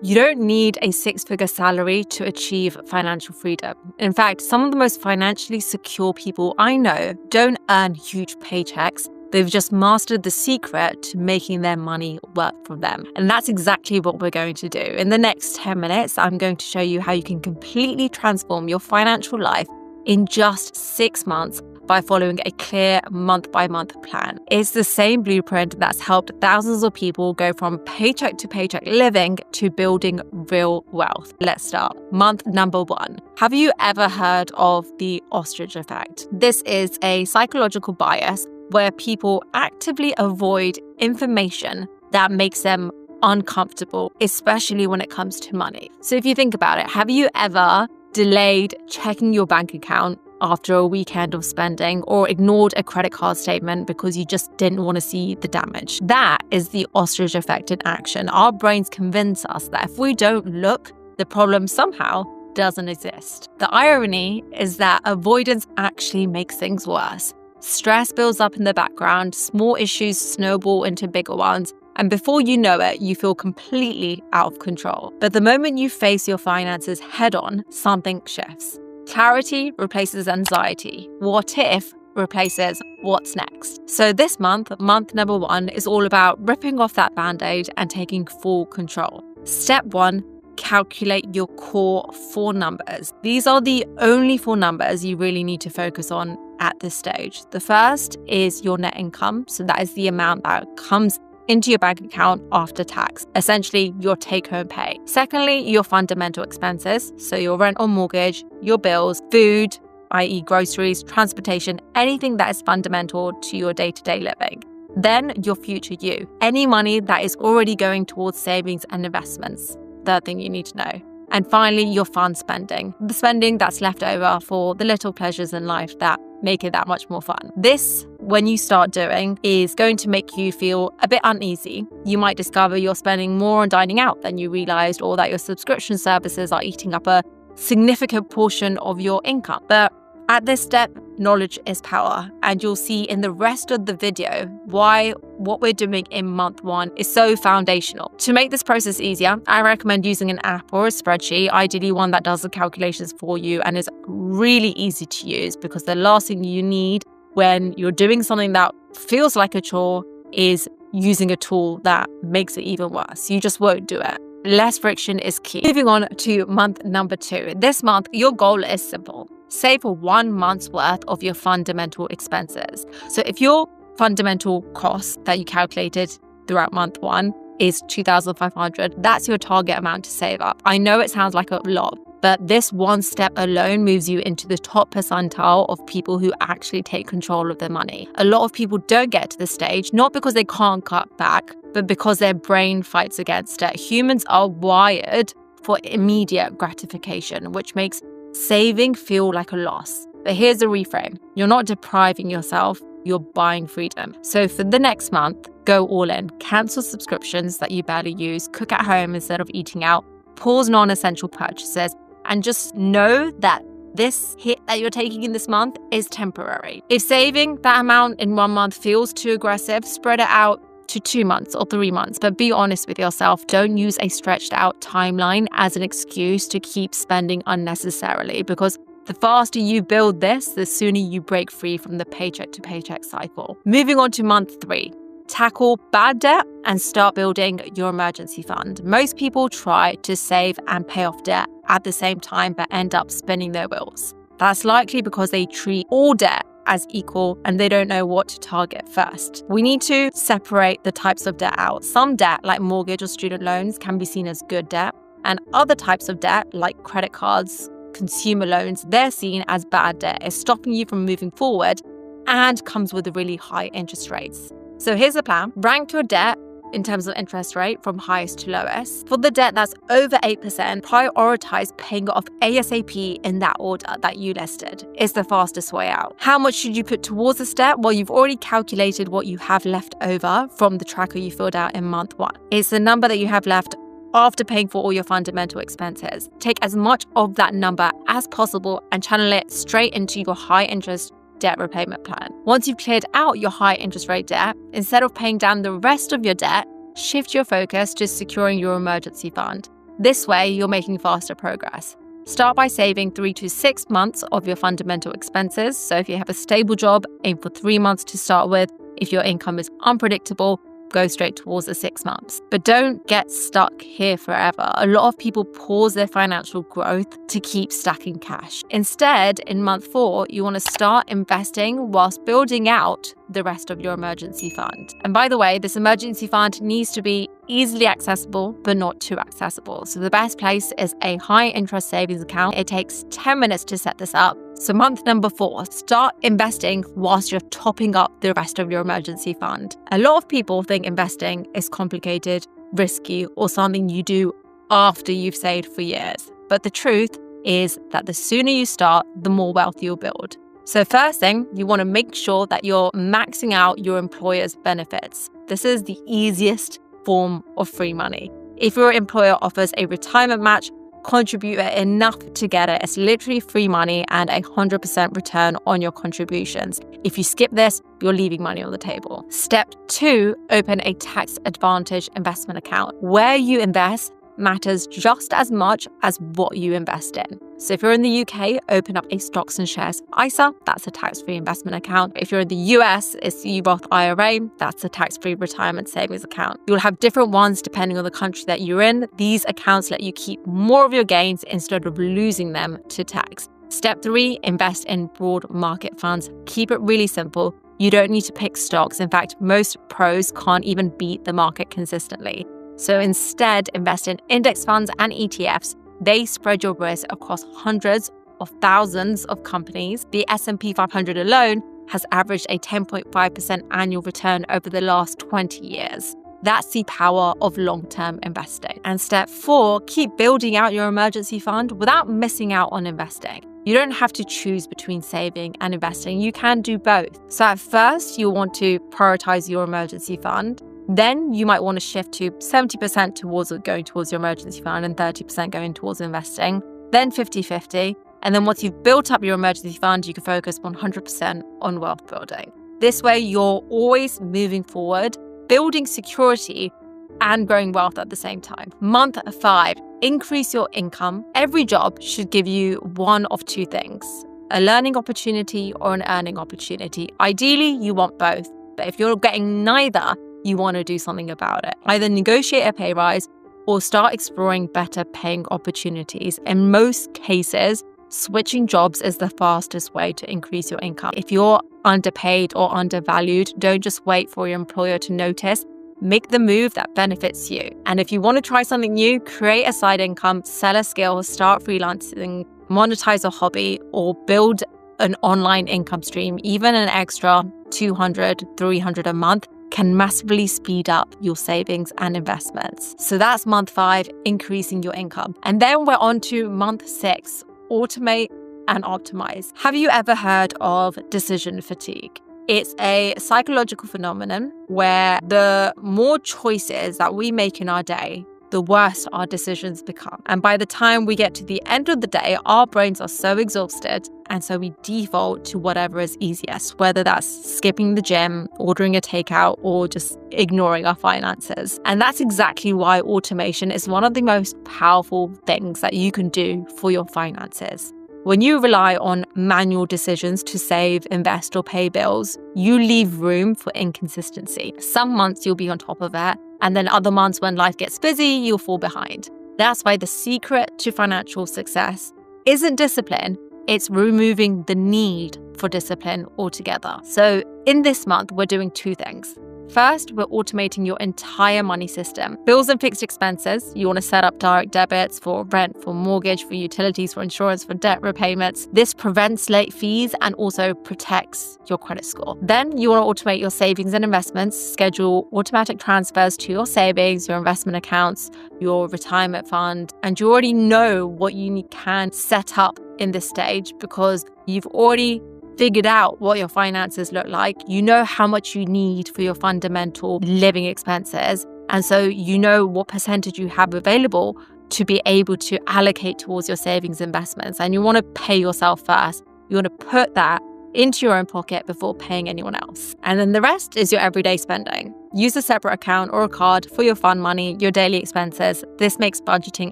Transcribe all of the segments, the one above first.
You don't need a six-figure salary to achieve financial freedom. In fact, some of the most financially secure people I know don't earn huge paychecks. They've just mastered the secret to making their money work for them. And that's exactly what we're going to do. In the next 10 minutes, I'm going to show you how you can completely transform your financial life in just 6 months by following a clear month-by-month plan. It's the same blueprint that's helped thousands of people go from paycheck to paycheck living to building real wealth. Let's start. Month number 1. Have you ever heard of the ostrich effect? This is a psychological bias where people actively avoid information that makes them uncomfortable, especially when it comes to money. So if you think about it, have you ever delayed checking your bank account after a weekend of spending, or ignored a credit card statement because you just didn't want to see the damage? That is the ostrich effect in action. Our brains convince us that if we don't look, the problem somehow doesn't exist. The irony is that avoidance actually makes things worse. Stress builds up in the background, small issues snowball into bigger ones, and before you know it, you feel completely out of control. But the moment you face your finances head-on, something shifts. Clarity replaces anxiety. What if replaces what's next. So this month number 1, is all about ripping off that band-aid and taking full control. Step 1, calculate your core 4 numbers. These are the only 4 numbers you really need to focus on at this stage. The first is your net income. So that is the amount that comes into your bank account after tax, essentially your take-home pay. Secondly, your fundamental expenses, so your rent or mortgage, your bills, food, i.e. groceries, transportation, anything that is fundamental to your day-to-day living. Then your future you, any money that is already going towards savings and investments. Third thing you need to know. And finally, your fun spending, the spending that's left over for the little pleasures in life that make it that much more fun. This, when you start doing, is going to make you feel a bit uneasy. You might discover you're spending more on dining out than you realized, or that your subscription services are eating up a significant portion of your income. But at this step, knowledge is power, and you'll see in the rest of the video why what we're doing in month 1 is so foundational. To make this process easier, I recommend using an app or a spreadsheet, ideally one that does the calculations for you and is really easy to use, because the last thing you need when you're doing something that feels like a chore is using a tool that makes it even worse. You just won't do it. Less friction is key. Moving on to month number 2. This month, your goal is simple. Save for 1 month's worth of your fundamental expenses. So if your fundamental cost that you calculated throughout month 1 is $2,500, that's your target amount to save up. I know it sounds like a lot, but this one step alone moves you into the top percentile of people who actually take control of their money. A lot of people don't get to this stage, not because they can't cut back, but because their brain fights against it. Humans are wired for immediate gratification, which makes saving feel like a loss. But here's the reframe. You're not depriving yourself, you're buying freedom. So for the next month, go all in. Cancel subscriptions that you barely use, cook at home instead of eating out, pause non-essential purchases, and just know that this hit that you're taking in this month is temporary. If saving that amount in 1 month feels too aggressive, spread it out to 2 months or 3 months, but be honest with yourself. Don't use a stretched out timeline as an excuse to keep spending unnecessarily, because the faster you build this, the sooner you break free from the paycheck to paycheck cycle. Moving on to month 3. Tackle bad debt and start building your emergency fund. Most people try to save and pay off debt at the same time, but end up spinning their wheels. That's likely because they treat all debt as equal and they don't know what to target first. We need to separate the types of debt out. Some debt, like mortgage or student loans, can be seen as good debt, and other types of debt, like credit cards, consumer loans, they're seen as bad debt. It's stopping you from moving forward and comes with really high interest rates. So here's the plan. Rank your debt in terms of interest rate from highest to lowest. For the debt that's over 8%, prioritize paying off ASAP in that order that you listed. It's the fastest way out. How much should you put towards this debt? Well, you've already calculated what you have left over from the tracker you filled out in month 1. It's the number that you have left after paying for all your fundamental expenses. Take as much of that number as possible and channel it straight into your high interest debt repayment plan. Once you've cleared out your high interest rate debt, instead of paying down the rest of your debt, shift your focus to securing your emergency fund. This way, you're making faster progress. Start by saving 3 to 6 months of your fundamental expenses. So if you have a stable job, aim for 3 months to start with. If your income is unpredictable, go straight towards the 6 months. But don't get stuck here forever. A lot of people pause their financial growth to keep stacking cash. Instead, in month 4, you want to start investing whilst building out the rest of your emergency fund. And by the way, this emergency fund needs to be easily accessible, but not too accessible. So the best place is a high interest savings account. It takes 10 minutes to set this up. So month number 4, start investing whilst you're topping up the rest of your emergency fund. A lot of people think investing is complicated, risky, or something you do after you've saved for years. But the truth is that the sooner you start, the more wealth you'll build. So first thing, you want to make sure that you're maxing out your employer's benefits. This is the easiest form of free money. If your employer offers a retirement match, contribute enough to get it. It's literally free money and 100% return on your contributions. If you skip this, you're leaving money on the table. Step 2, open a tax advantage investment account. Where you invest matters just as much as what you invest in. So if you're in the UK, open up a stocks and shares ISA, that's a tax-free investment account. If you're in the US, it's the Roth IRA, that's a tax-free retirement savings account. You'll have different ones depending on the country that you're in. These accounts let you keep more of your gains instead of losing them to tax. Step 3, invest in broad market funds. Keep it really simple. You don't need to pick stocks. In fact, most pros can't even beat the market consistently. So instead, invest in index funds and ETFs. They spread your risk across hundreds of thousands of companies. The S&P 500 alone has averaged a 10.5% annual return over the last 20 years. That's the power of long-term investing. And step 4, keep building out your emergency fund without missing out on investing. You don't have to choose between saving and investing. You can do both. So at first, you'll want to prioritize your emergency fund. Then you might want to shift to 70% going towards your emergency fund and 30% going towards investing, then 50-50. And then once you've built up your emergency fund, you can focus 100% on wealth building. This way, you're always moving forward, building security and growing wealth at the same time. Month 5, increase your income. Every job should give you one of 2 things, a learning opportunity or an earning opportunity. Ideally, you want both. But if you're getting neither, you want to do something about it. Either negotiate a pay rise or start exploring better paying opportunities. In most cases, switching jobs is the fastest way to increase your income. If you're underpaid or undervalued, don't just wait for your employer to notice. Make the move that benefits you. And if you want to try something new, create a side income, sell a skill, start freelancing, monetize a hobby, or build an online income stream. Even an extra $200, $300 a month can massively speed up your savings and investments. So that's month 5, increasing your income. And then we're on to month 6, automate and optimize. Have you ever heard of decision fatigue? It's a psychological phenomenon where the more choices that we make in our day, the worse our decisions become. And by the time we get to the end of the day, our brains are so exhausted. And so we default to whatever is easiest, whether that's skipping the gym, ordering a takeout, or just ignoring our finances. And that's exactly why automation is one of the most powerful things that you can do for your finances. When you rely on manual decisions to save, invest, or pay bills, you leave room for inconsistency. Some months you'll be on top of it, and then other months when life gets busy, you'll fall behind. That's why the secret to financial success isn't discipline, it's removing the need for discipline altogether. So in this month, we're doing 2 things. First, we're automating your entire money system. Bills and fixed expenses. You want to set up direct debits for rent, for mortgage, for utilities, for insurance, for debt repayments. This prevents late fees and also protects your credit score. Then you want to automate your savings and investments. Schedule automatic transfers to your savings, your investment accounts, your retirement fund. And you already know what you can set up in this stage because you've already figured out what your finances look like. You know how much you need for your fundamental living expenses. And so you know what percentage you have available to be able to allocate towards your savings investments. And you want to pay yourself first. You want to put that into your own pocket before paying anyone else. And then the rest is your everyday spending. Use a separate account or a card for your fun money, your daily expenses. This makes budgeting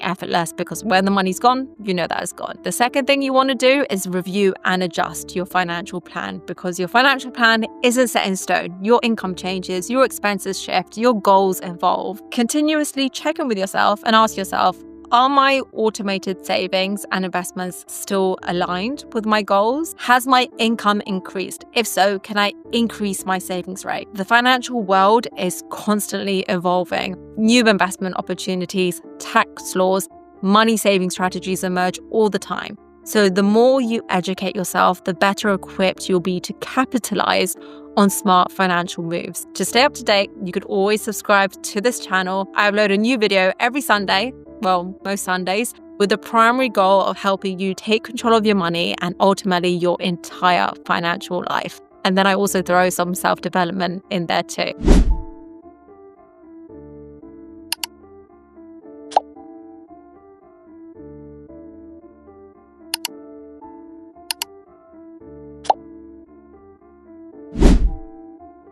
effortless because when the money's gone, you know that it's gone. The second thing you want to do is review and adjust your financial plan, because your financial plan isn't set in stone. Your income changes, your expenses shift, your goals evolve. Continuously check in with yourself and ask yourself, are my automated savings and investments still aligned with my goals? Has my income increased? If so, can I increase my savings rate? The financial world is constantly evolving. New investment opportunities, tax laws, money saving strategies emerge all the time. So the more you educate yourself, the better equipped you'll be to capitalize on smart financial moves. To stay up to date, you could always subscribe to this channel. I upload a new video every Sunday, well, most Sundays, with the primary goal of helping you take control of your money and ultimately your entire financial life. And then I also throw some self-development in there too.